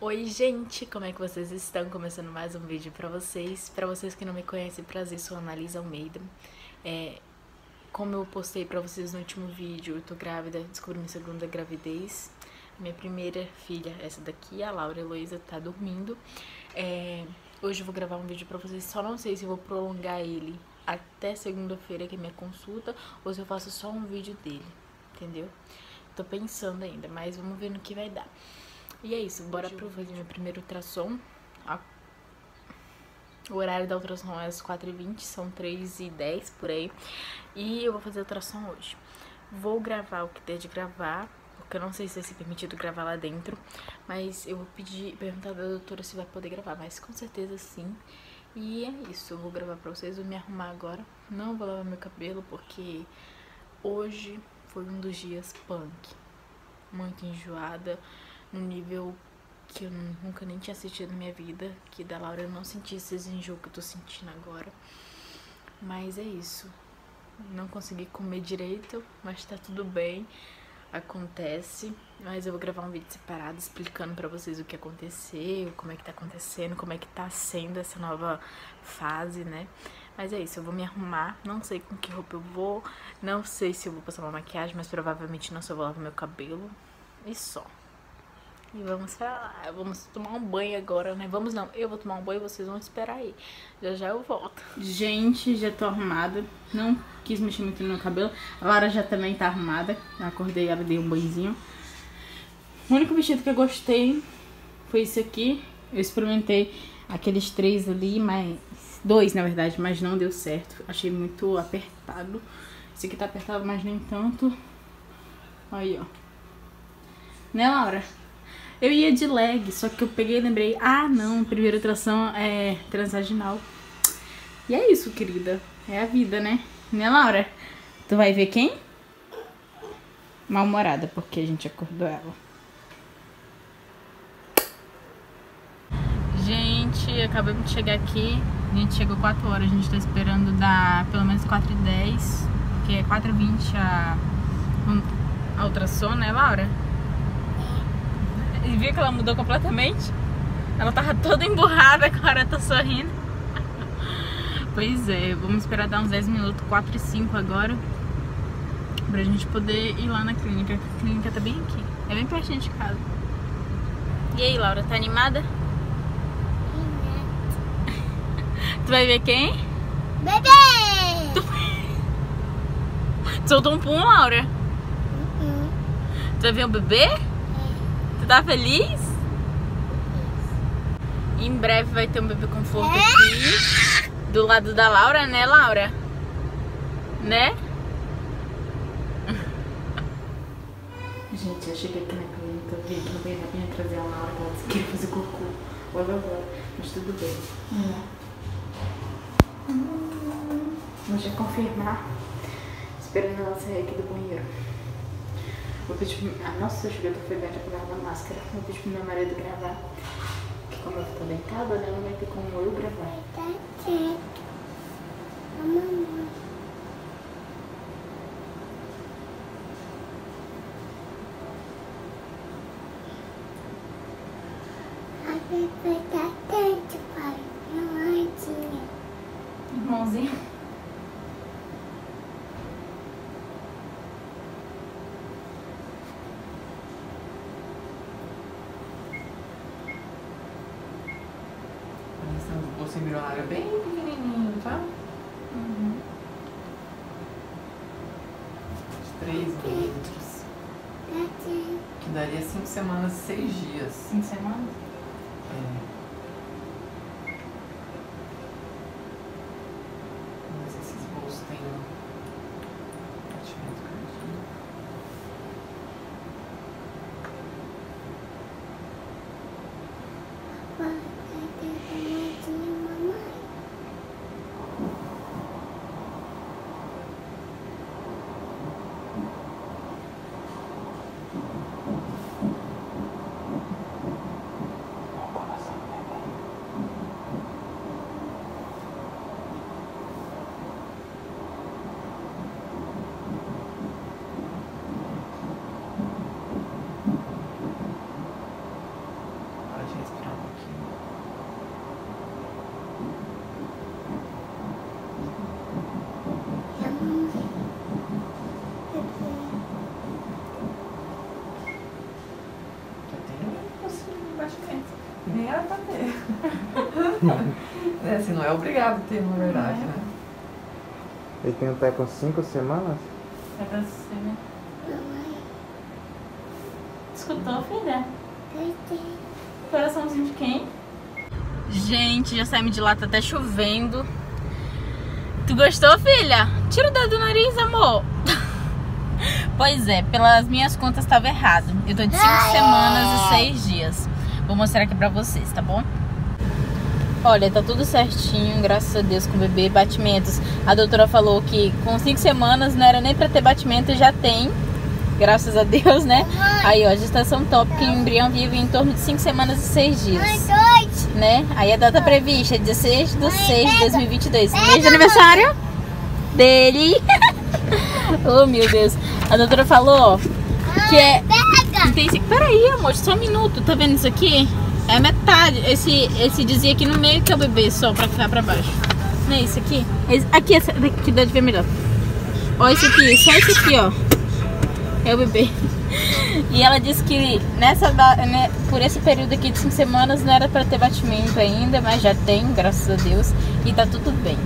Oi gente, como é que vocês estão? Começando mais um vídeo pra vocês. Pra vocês que não me conhecem, prazer, sou a Analisa Almeida. Como eu postei pra vocês no último vídeo, eu tô grávida, descobri minha segunda gravidez. Minha primeira filha, essa daqui, a Laura Heloísa, tá dormindo. Hoje eu vou gravar um vídeo pra vocês, só não sei se eu vou prolongar ele até segunda-feira, que é minha consulta, ou se eu faço só um vídeo dele, entendeu? Tô pensando ainda, mas vamos ver no que vai dar. E é isso, bora pro fazer meu primeiro ultrassom. O horário da ultrassom é às 4h20, são 3h10 por aí. E eu vou fazer ultrassom hoje. Vou gravar o que der de gravar, porque eu não sei se vai ser permitido gravar lá dentro. Mas eu vou perguntar da doutora se vai poder gravar, mas com certeza sim. E é isso, eu vou gravar pra vocês, vou me arrumar agora. Não vou lavar meu cabelo, porque hoje foi um dos dias punk. Muito enjoada, no nível que eu nunca nem tinha sentido na minha vida, que da Laura eu não senti esse enjoo que eu tô sentindo agora. Mas é isso, não consegui comer direito, mas tá tudo bem, acontece. Mas eu vou gravar um vídeo separado explicando pra vocês o que aconteceu, como é que tá acontecendo, como é que tá sendo essa nova fase, né? Mas é isso, eu vou me arrumar, não sei com que roupa eu vou, não sei se eu vou passar uma maquiagem, mas provavelmente não, se eu vou lavar meu cabelo e só. E vamos pra lá, vamos tomar um banho agora, né? Vamos não, eu vou tomar um banho e vocês vão esperar aí. Já já eu volto. Gente, já tô arrumada, não quis mexer muito no meu cabelo. A Lara já também tá arrumada, eu acordei, ela dei um banhozinho. O único vestido que eu gostei foi esse aqui. Eu experimentei aqueles 3 ali, mas 2 na verdade, mas não deu certo. Achei muito apertado. Esse aqui tá apertado, mas nem tanto. Aí, ó. Né, Laura? Eu ia de leg, só que eu peguei e lembrei, ah não, primeira ultrassom é transvaginal. E é isso, querida, é a vida, né? Né, Laura? Tu vai ver quem? Mal-humorada, porque a gente acordou ela. Gente, acabamos de chegar aqui, a gente chegou 4 horas, a gente tá esperando dar pelo menos 4h10, que é 4h20 a ultrassom, né, Laura? E viu que ela mudou completamente? Ela tava toda emburrada, agora tá sorrindo. Pois é, vamos esperar dar uns 10 minutos, 4h05 agora, pra gente poder ir lá na clínica. A clínica tá bem aqui, é bem pertinho de casa. E aí, Laura, tá animada? Tu vai ver quem? Bebê! Tu soltou um pum, Laura? Tu vai ver o bebê? Tu tá feliz? E em breve vai ter um bebê conforto aqui do lado da Laura, né, Laura? Né? Gente, eu cheguei aqui na clínica, vim aqui no banheiro rapidinho trazer a Laura, que ela disse que queria fazer cocô. Olha, mas tudo bem. Vou já confirmar, esperando ela sair aqui do banheiro. Vou pedir pro... Nossa, eu cheguei do febete por causa da máscara. Vou pedir pro meu marido gravar. Porque como eu tô deitada, né, não vai ter como eu gravar. Tá certo. Mamãe. A bebê tá dentro, pai. Irmãzinha. Irmãozinho. Você mirou a área bem pequenininho, tá? Uhum. 3 milímetros. Que daria 5 semanas e 6 dias. 5 semanas? Mas esses bolsos têm batimento cardíaco. Nem era pra ter. É assim, não é obrigado a ter, na verdade, né? Ele tem até com 5 semanas? É pra você, né? Mamãe, Escutou, filha? gostei. Coraçãozinho de quem? Gente, já saímos de lá, tá até chovendo. Tu gostou, filha? Tira o dedo do nariz, amor. Pois é, pelas minhas contas tava errado. Eu tô de 5 semanas e 6 dias. Vou mostrar aqui pra vocês, tá bom? Olha, tá tudo certinho, graças a Deus, com o bebê. Batimentos, a doutora falou que com 5 semanas não era nem pra ter batimento, já tem. Graças a Deus, né? Aí, ó, gestação top, que o embrião vive em torno de 5 semanas e 6 dias. Né? Aí a data prevista é 16/6/2022. Mês de aniversário dele. Oh, meu Deus. A doutora falou que é... Peraí, amor, só um minuto. Tá vendo isso aqui? É metade. Esse dizia aqui no meio que é o bebê, só pra ficar pra baixo. Não é isso aqui? Aqui, essa daqui dá de ver melhor. Ó, esse aqui, só esse aqui, ó. É o bebê. E ela disse que por esse período aqui de 5 semanas não era pra ter batimento ainda, mas já tem, graças a Deus, e tá tudo bem.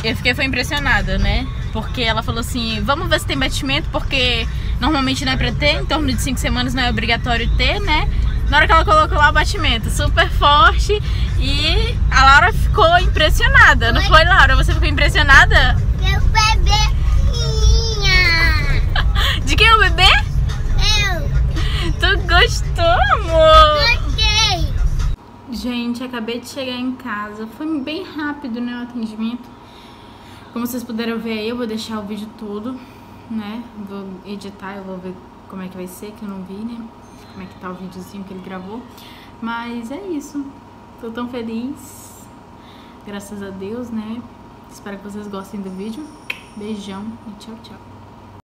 Eu foi impressionada, né? Porque ela falou assim, vamos ver se tem batimento, porque normalmente não é pra ter, em torno de 5 semanas não é obrigatório ter, né? Na hora que ela colocou lá o batimento, super forte, e a Laura ficou impressionada, não foi, Laura? Você ficou impressionada? Meu bebê. De quem é o bebê? Eu Tu gostou, amor? gostei. Gente, acabei de chegar em casa. Foi bem rápido, né, o atendimento. Como vocês puderam ver aí, eu vou deixar o vídeo todo, né? Vou editar, eu vou ver como é que vai ser, que eu não vi, né? Como é que tá o videozinho que ele gravou. Mas é isso. Tô tão feliz. Graças a Deus, né? Espero que vocês gostem do vídeo. Beijão e tchau, tchau.